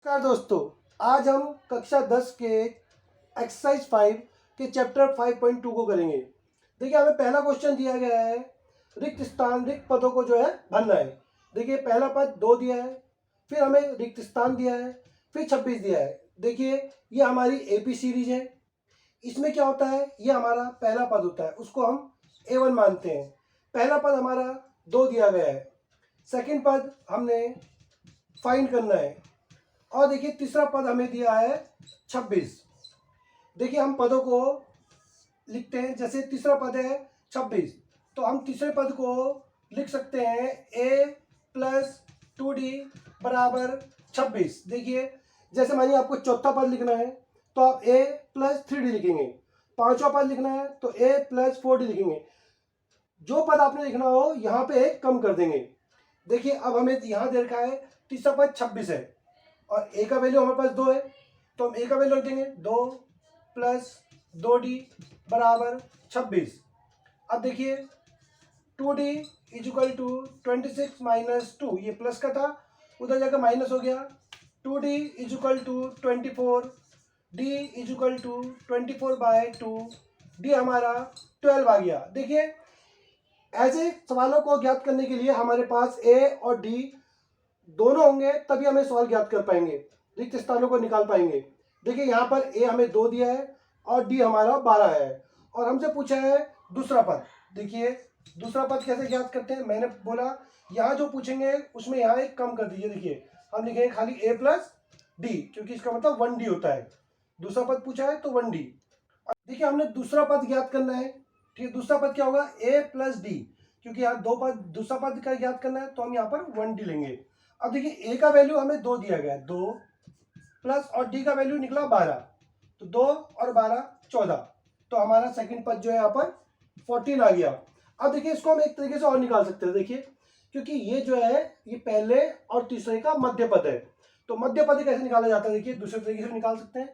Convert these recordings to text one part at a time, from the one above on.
नमस्कार दोस्तों, आज हम कक्षा 10 के एक्सरसाइज 5 के चैप्टर 5.2 को करेंगे। देखिए, हमें पहला क्वेश्चन दिया गया है, रिक्त पदों को जो है भरना है। देखिए, पहला पद 2 दिया है, फिर हमें रिक्त स्थान दिया है, फिर 26 दिया है। देखिए, ये हमारी एपी सीरीज है। इसमें क्या होता है, ये हमारा पहला पद होता है, उसको हम A1 मानते हैं। पहला पद हमारा 2 दिया गया है, सेकेंड पद हमने फाइंड करना है। और देखिए, तीसरा पद हमें दिया है 26। देखिए, हम पदों को लिखते हैं। जैसे तीसरा पद है 26, तो हम तीसरे पद को लिख सकते हैं a प्लस 2d बराबर 26। देखिए, जैसे मानिए आपको चौथा पद लिखना है तो आप a प्लस 3d लिखेंगे। पांचवा पद लिखना है तो a प्लस 4d लिखेंगे। जो पद आपने लिखना हो यहाँ पे एक कम कर देंगे। देखिए, अब हमें यहाँ दे रखा है तीसरा पद 26 है और a का वैल्यू हमारे पास 2 है, तो हम a का वैल्यू रख देंगे 2 प्लस 2d बराबर 26। अब देखिए, 2d इजिकल टू 26 माइनस 2, ये प्लस का था, उधर जाकर माइनस हो गया। 2d is equal to 24, d is equal to 24/2, d हमारा 12 आ गया। देखिए, ऐसे सवालों को ज्ञात करने के लिए हमारे पास a और d दोनों होंगे, तभी हमें सवाल ज्ञात कर पाएंगे, रिक्त स्थानों को निकाल पाएंगे। देखिए, यहाँ पर a हमें 2 दिया है और d हमारा 12 है, और हमसे पूछा है दूसरा पद। देखिए, दूसरा पद कैसे ज्ञात करते हैं, मैंने बोला यहाँ जो पूछेंगे उसमें यहाँ एक कम कर दीजिए। देखिए, हम लिखेंगे खाली a प्लस डी, क्योंकि इसका मतलब 1d होता है। दूसरा पद पूछा है तो 1d। देखिए, हमने दूसरा पद ज्ञात करना है। ठीक है, दूसरा पद क्या होगा, a प्लस डी, क्योंकि यहाँ दो पद, दूसरा पद का ज्ञात करना है तो हम यहाँ पर 1d लेंगे। अब देखिए, a का वैल्यू हमें 2 दिया गया है, 2 प्लस, और d का वैल्यू निकला 12, तो 2 और 12 14, तो हमारा सेकंड पद जो है यहाँ पर 14 आ गया। अब देखिए, इसको हम एक तरीके से और निकाल सकते हैं। देखिए, क्योंकि ये जो है ये पहले और तीसरे का मध्य पद है, तो मध्य पद कैसे निकाला जाता है, देखिए दूसरे तरीके से निकाल सकते हैं।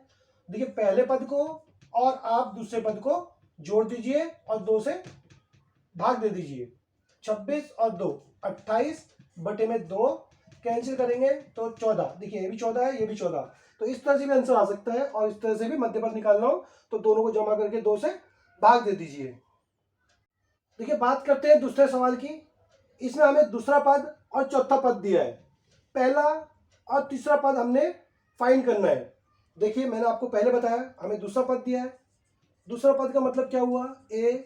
देखिए, पहले पद को और आप दूसरे पद को जोड़ दीजिए और 2 से भाग दे दीजिए। 26 और 2 28 बटे में 2 कैंसिल करेंगे तो 14। देखिए, ये भी 14 है, ये भी 14, तो इस तरह से भी आंसर आ सकता है। और इस तरह से भी मध्य पद निकालना हो तो दोनों को जमा करके 2 से भाग दे दीजिए। देखिए, बात करते हैं दूसरे सवाल की। इसमें हमें दूसरा पद और चौथा पद दिया है। पहला और तीसरा पद हमने फाइंड करना है। देखिए, मैंने आपको पहले बताया हमें दूसरा पद दिया है। दूसरा पद का मतलब क्या हुआ, a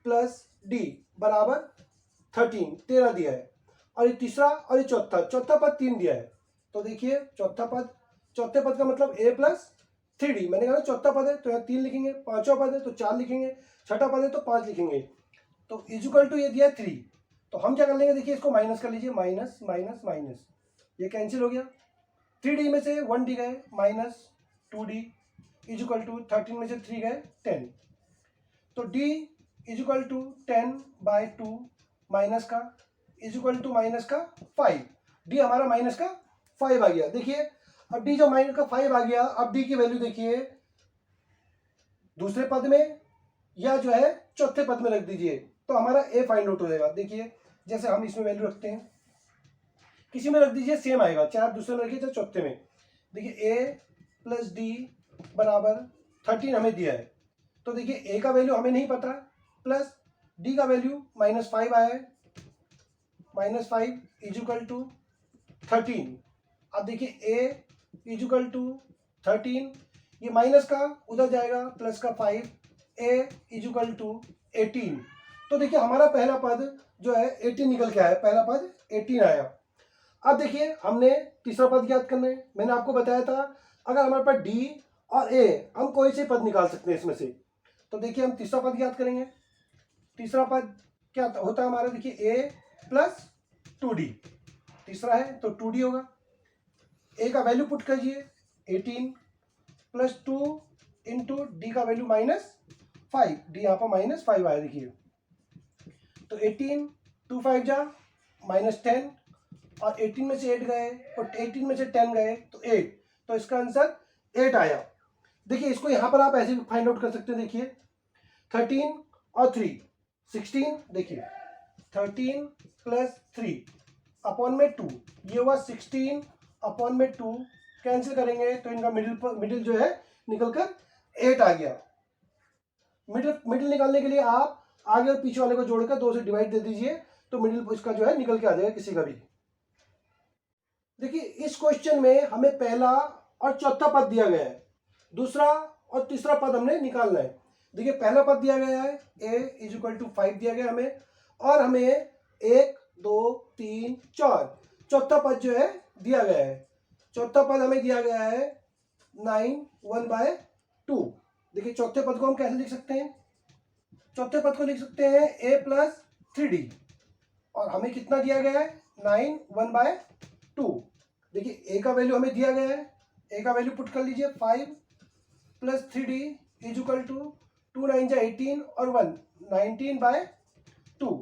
प्लस डी बराबर 13 दिया है। और ये तीसरा और ये चौथा पद 3 दिया है। तो देखिए, चौथे पद का मतलब a प्लस 3d। मैंने कहा चौथा पद है तो यहाँ 3 लिखेंगे, पांचवा पद है तो 4 लिखेंगे, छठा पद है तो 5 लिखेंगे। तो इजिकल टू ये दिया है 3, तो हम क्या कर लेंगे, देखिए इसको माइनस कर लीजिए, माइनस माइनस माइनस, ये कैंसिल हो गया। 3d में से 1d गए, माइनस 2d इजिकल टू 13 में से 3 गए 10, तो d इजिकल टू 10/2 माइनस का इजिकल टू माइनस का 5। d हमारा माइनस का 5 आ गया। देखिए, अब d जो माइनस का 5 आ गया, अब d की वैल्यू देखिए दूसरे पद में या जो है चौथे पद में रख दीजिए, तो हमारा a फाइंड आउट हो जाएगा। देखिए, जैसे हम इसमें वैल्यू रखते हैं, किसी में रख दीजिए सेम आएगा, चाहे आप दूसरे में रखिए चाहे चौथे में। देखिए, a प्लस डी बराबर 13 हमें दिया है, तो देखिए a का वैल्यू हमें नहीं पता, प्लस d का वैल्यू -5 आया है, -5 इजिकल टू 13। अब देखिए, a इजिकल टू 13, ये माइनस का उधर जाएगा, प्लस का 5, a इजिकल टू 18। तो देखिए, हमारा पहला पद जो है 18 निकल के आया, पहला पद 18 आया। अब देखिए, हमने तीसरा पद ज्ञात करना है। मैंने आपको बताया था अगर हमारे पास d और a, हम कोई से पद निकाल सकते हैं इसमें से। तो देखिए, हम तीसरा पद ज्ञात करेंगे। तीसरा पद क्या होता है हमारा, देखिए a प्लस 2d, तीसरा है तो 2d होगा। a का वैल्यू पुट कीजिए 18 प्लस 2 इंटू डी का वैल्यू -5, डी यहाँ पर -5 आया। देखिए, तो 18 2 5 जा -10, और 18 में से 8 गए और 18 में से 10 गए तो 8, तो इसका आंसर 8 आया। देखिए, इसको यहाँ पर आप ऐसे भी फाइंड आउट कर सकते हैं। देखिए, 13 और 3 16, देखिए 13 प्लस 3 अपॉन में 2, ये हुआ 16 अपॉन में 2 कैंसिल करेंगे तो इनका मिडिल जो है निकल कर 8 आ गया। मिडिल निकालने के लिए आप आगे और पीछे वाले को जोड़कर 2 से डिवाइड दे दीजिए, तो मिडिल इसका जो है निकल के आ जाएगा किसी का भी। देखिए इस क्वेश्चन में हमें पहला और चौथा पद दिया गया है, दूसरा और तीसरा पद हमने निकालना है। देखिए पहला पद दिया गया है a = 5 दिया गया हमें, और हमें 1 2 3 4 चौथा पद जो है दिया गया है। चौथा पद हमें दिया गया है 9 1/2। देखिए चौथे पद को हम कैसे लिख सकते हैं? चौथे पद को लिख सकते हैं a + 3d, और हमें कितना दिया गया है 9 1/2। देखिए a का वैल्यू हमें दिया गया है, a का वैल्यू पुट कर लीजिए 5 + 3d = 2 9 जा 18 और 1 19/2।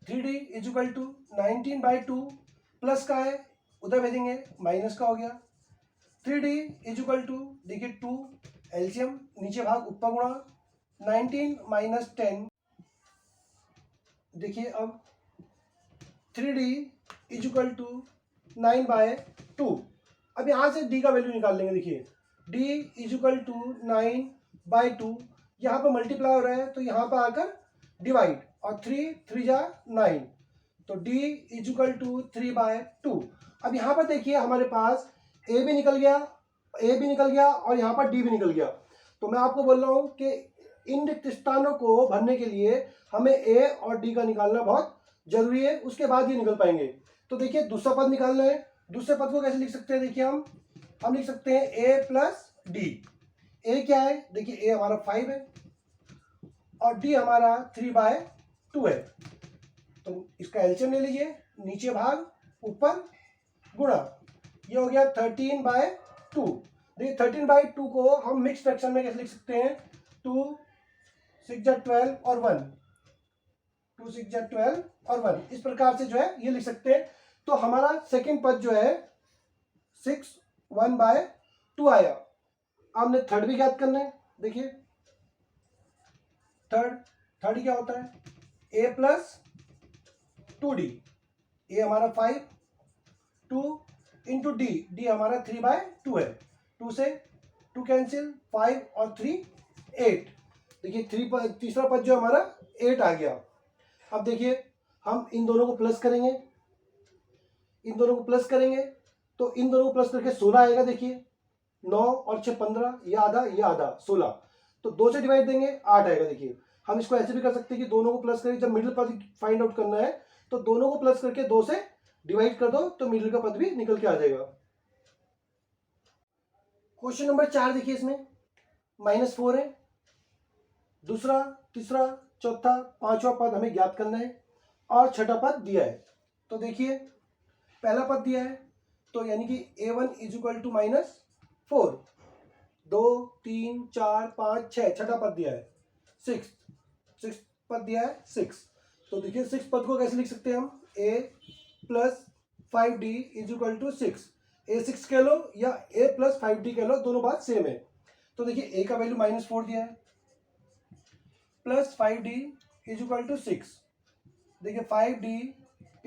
3d = 19/2 प्लस का है उधर भेजेंगे माइनस का हो गया। 3d = देखिए 2 एलसीएम नीचे भाग ऊपर गुणा 19 - 10। देखिए अब 3d = 9/2। अब यहाँ से d का वैल्यू निकाल लेंगे। देखिए d = 9/2, यहाँ पर मल्टीप्लाई हो रहा है तो यहाँ पर आकर डिवाइड, और 3 3 जा 9, तो d = 3/2। अब यहाँ पर देखिए हमारे पास a भी निकल गया और यहाँ पर d भी निकल गया। तो मैं आपको बोल रहा हूँ कि इन रिक्त स्थानों को भरने के लिए हमें a और d का निकालना बहुत जरूरी है, उसके बाद ये निकल पाएंगे। तो देखिए दूसरा पद निकालना है। दूसरे पद को कैसे लिख सकते हैं? देखिए हम लिख सकते हैं a + d। a क्या है? देखिए a हमारा 5 है और d हमारा 3/2 है, तो इसका एलसीएम ले लीजिए, नीचे भाग ऊपर गुणा, ये हो गया 13/2। देखिए 13/2 को हम मिक्स फ्रैक्शन में कैसे लिख सकते हैं? 2 6 जा 12 और 1, 2 6 जा 12 और 1, इस प्रकार से जो है ये लिख सकते हैं। तो हमारा सेकंड पद जो है 6 1/2 आया। हमने थर्ड भी ज्ञात करना है। देखिए थर्ड क्या होता है? a + 2d। a हमारा 5, 2 × d हमारा 3/2 है, 2 से 2 कैंसिल, 5 और 3 8। देखिए तीसरा पद जो हमारा 8 आ गया। अब देखिए हम इन दोनों को प्लस करेंगे, तो इन दोनों को प्लस करके 16 आएगा। देखिए 9 और 6 15, ये आधा 16, तो 2 से डिवाइड देंगे 8 आएगा। देखिए हम इसको ऐसे भी कर सकते हैं कि दोनों को प्लस करके, जब मिडिल पद फाइंड आउट करना है तो दोनों को प्लस करके 2 से डिवाइड कर दो, तो मिडिल का पद भी निकल के आ जाएगा। क्वेश्चन नंबर 4 देखिए, इसमें -4 है। दूसरा, तीसरा, चौथा, पांचवा पद हमें ज्ञात करना है और छठा पद दिया है। तो देखिए पहला पद दिया है, तो यानी कि a1 = -4, 2 3 4 5 6, छठा पद दिया है 6 पद दिया है 6। तो देखिए 6 पद को कैसे लिख सकते हैं हम? a + 5d = 6। a 6 कह लो या a + 5d कह लो, दोनों बात सेम है। तो देखिए a का वैल्यू -4 दिया है, प्लस 5d = 6। देखिए 5d =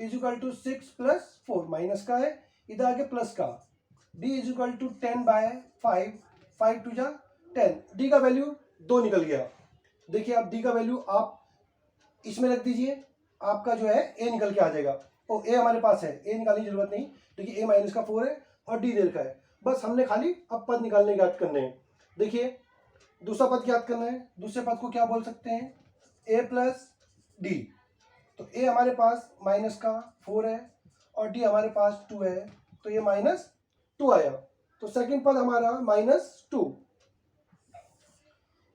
6 + 4, माइनस का है, इधर आगे प्लस का, d = 10/5, 5 2 जा 10, d का वैल्यू 2 निकल गया। देखिए अब d का वैल्यू आप इसमें रख दीजिए, आपका जो है a निकल के आ जाएगा। ओ a हमारे पास है, a निकालने की जरूरत नहीं। देखिए a - 4 है और d दे रखा है, बस हमने खाली अब पद निकालने ज्ञात करने हैं। देखिए दूसरा पद ज्ञात करना है। दूसरे पद को क्या बोल सकते हैं? a + d। तो a हमारे पास -4 है और d हमारे पास 2 है, तो ये -2 आया। तो सेकंड पद हमारा -2।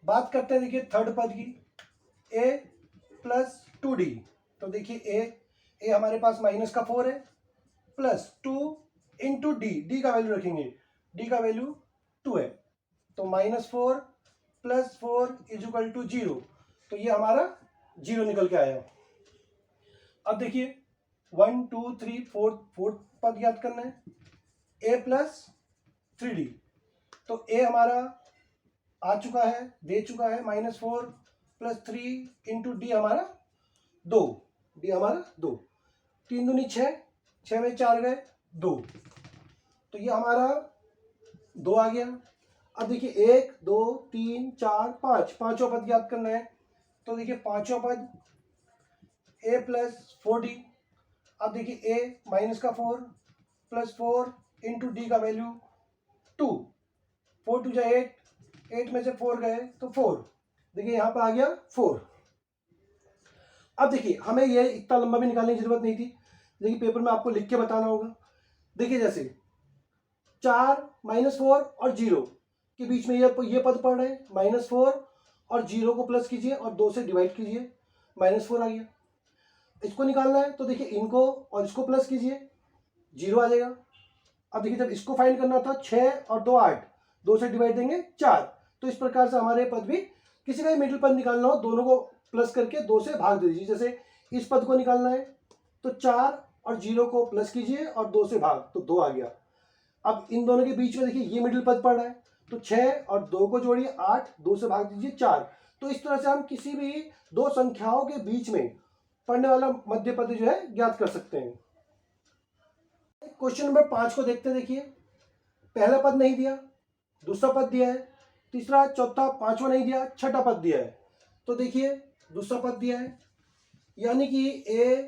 बात करते हैं देखिए थर्ड पद की, a + 2d। तो देखिए a हमारे पास -4 है, प्लस 2 × d का वैल्यू रखेंगे, d का वैल्यू 2 है, तो -4 + 4 = 0, तो ये हमारा 0 निकल के आया। अब देखिए 1 2 3 4 पद ज्ञात करना है, a + 3d। तो a हमारा आ चुका है, दे चुका है, -4 + 3 × d हमारा 2, d हमारा 2, 3 दूनी 6, 6 में 4 गए 2। तो ये हमारा 2 आ गया। अब देखिए 1 2 3 4 5, पांचों पद याद करना है। तो देखिए पांचों पद a प्लस 4d। अब देखिए a माइनस का 4 प्लस 4 इंटू डी का वैल्यू 2, 4 2 जा 8, 8 में से 4 गए तो 4। देखिए यहाँ पर आ गया 4। अब देखिए हमें ये इतना लंबा भी निकालने की जरूरत नहीं थी, देखिए पेपर में आपको लिख के बताना होगा। देखिए जैसे 4 -4 और 0 के बीच में ये पद पड़ रहे हैं, -4 और 0 को प्लस कीजिए और 2 से डिवाइड कीजिए, -4 आ गया। इसको निकालना है तो देखिए इनको और इसको प्लस कीजिए, 0 आ जाएगा। अब देखिए जब इसको फाइंड करना था 6 और 2 8, 2 से डिवाइड देंगे 4। तो इस प्रकार से हमारे पद भी किसी का भी मिडिल पद निकालना हो, दोनों को प्लस करके 2 से भाग दे दीजिए। जैसे इस पद को निकालना है तो 4 और 0 को प्लस कीजिए और 2 से भाग, तो 2 आ गया। अब इन दोनों के बीच में देखिए ये मिडिल पद पड़ रहा है, तो 6 और 2 को जोड़िए 8, 2 से भाग दीजिए 4। तो इस तरह से हम किसी भी दो संख्याओं के बीच में पढ़ने वाला मध्य पद जो है ज्ञात कर सकते हैं। क्वेश्चन नंबर 5 को देखते हैं। देखिए पहला पद नहीं दिया, दूसरा पद दिया है, तीसरा चौथा पांचवा नहीं दिया, छठा पद दिया है। तो देखिए दूसरा पद दिया है, यानी कि a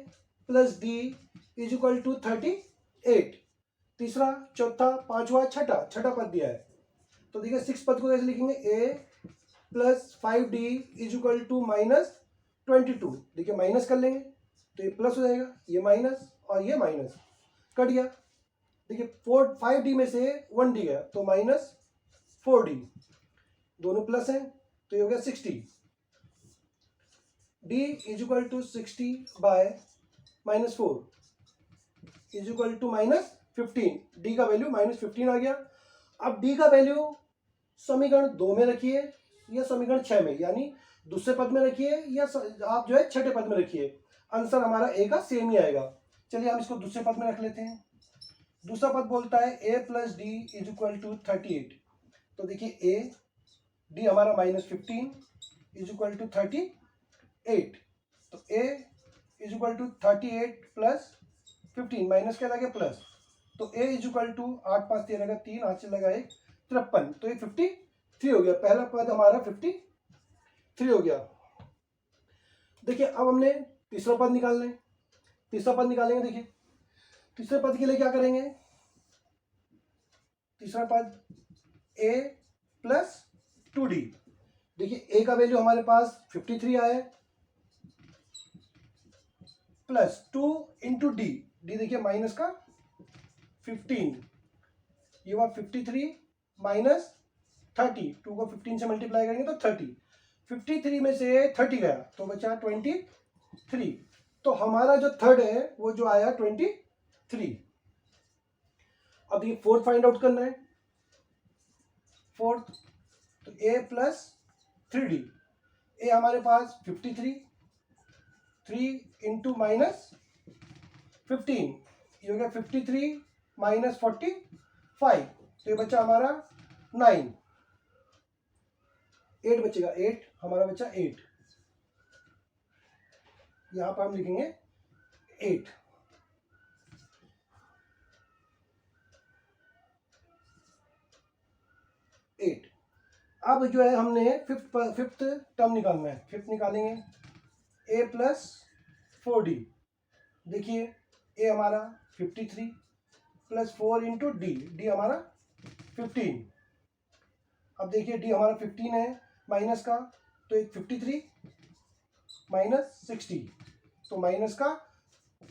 plus D is equal to 38। तीसरा चौथा पांचवा छठा पद दिया है। तो देखिए 6 पद को कैसे लिखेंगे, a plus 5d is equal to -22। देखिए माइनस कर लेंगे तो ये प्लस हो जाएगा, ये माइनस और ये माइनस कट गया। देखिए 5d में से 1d गया तो -4d, दोनों प्लस हैं तो ये हो गया 60। d is equal to 60 by -4 is equal to -15। d का वैल्यू -15 आ गया। अब d का वैल्यू समीकरण 2 में रखिए या समीकरण 6 में, यानी दूसरे पद में रखिए या आप जो है छठे पद में रखिए, आंसर हमारा a का सेम ही आएगा। चलिए हम इसको दूसरे पद में रख लेते हैं। दूसरा पद बोलता है a plus D is equal to 38। तो देखिए a d हमारा -15 इज इक्वल टू 38। तो a इज इक्वल टू 38 प्लस 15, माइनस क्या लगे प्लस, तो a इज इक्वल टू 8 5 13 का 3, हाथ से लगा 1, 53। तो ये 53 हो गया, पहला पद हमारा 53 हो गया। देखिए अब हमने तीसरा पद निकालना है। तीसरा पद निकालेंगे, देखिए तीसरे पद के लिए क्या करेंगे, तीसरा पद a प्लस 2d। देखिए a का वैल्यू हमारे पास 53 आया है, प्लस 2 इंटू डी, देखिए माइनस का 15, ये हुआ 53 माइनस 30, 2 को 15 से मल्टीप्लाई करेंगे तो 30, 53 में से 30 गया तो बचा 23। तो हमारा जो थर्ड है वो जो आया 23। अब ये फोर्थ फाइंड आउट करना है। फोर्थ तो a प्लस 3d, a हमारे पास 53, 3 इंटू -15, ये हो गया 53 माइनस 45, तो ये बच्चा हमारा 9, 8 बचेगा, 8 हमारा बच्चा 8, यहां पर हम लिखेंगे 8। अब जो है हमने फिफ्थ टर्म निकालना है। फिफ्थ निकालेंगे a प्लस 4d। देखिए a हमारा 53 प्लस 4 इंटू डी हमारा 15। अब देखिए d हमारा 15 है माइनस का, तो एक 53 माइनस 60, तो माइनस का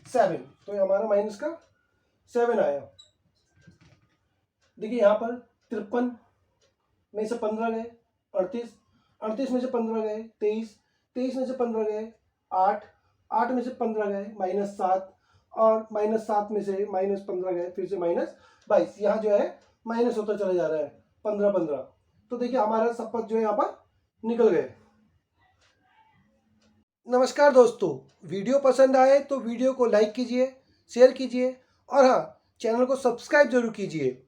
7, तो ये हमारा माइनस का 7 आया। देखिए यहाँ पर 53 में से 15 गए 38, 38 में से 15 गए 23, 23 में से 15 गए 8, 8 में से 15 गए -7, और -7 में से -15 गए फिर से -22। यहाँ जो है माइनस होता चला जा रहा है 15 15। तो देखिए हमारा सब पद जो है यहाँ पर निकल गए। नमस्कार दोस्तों, वीडियो पसंद आए तो वीडियो को लाइक कीजिए, शेयर कीजिए और हाँ, चैनल को सब्सक्राइब जरूर कीजिए।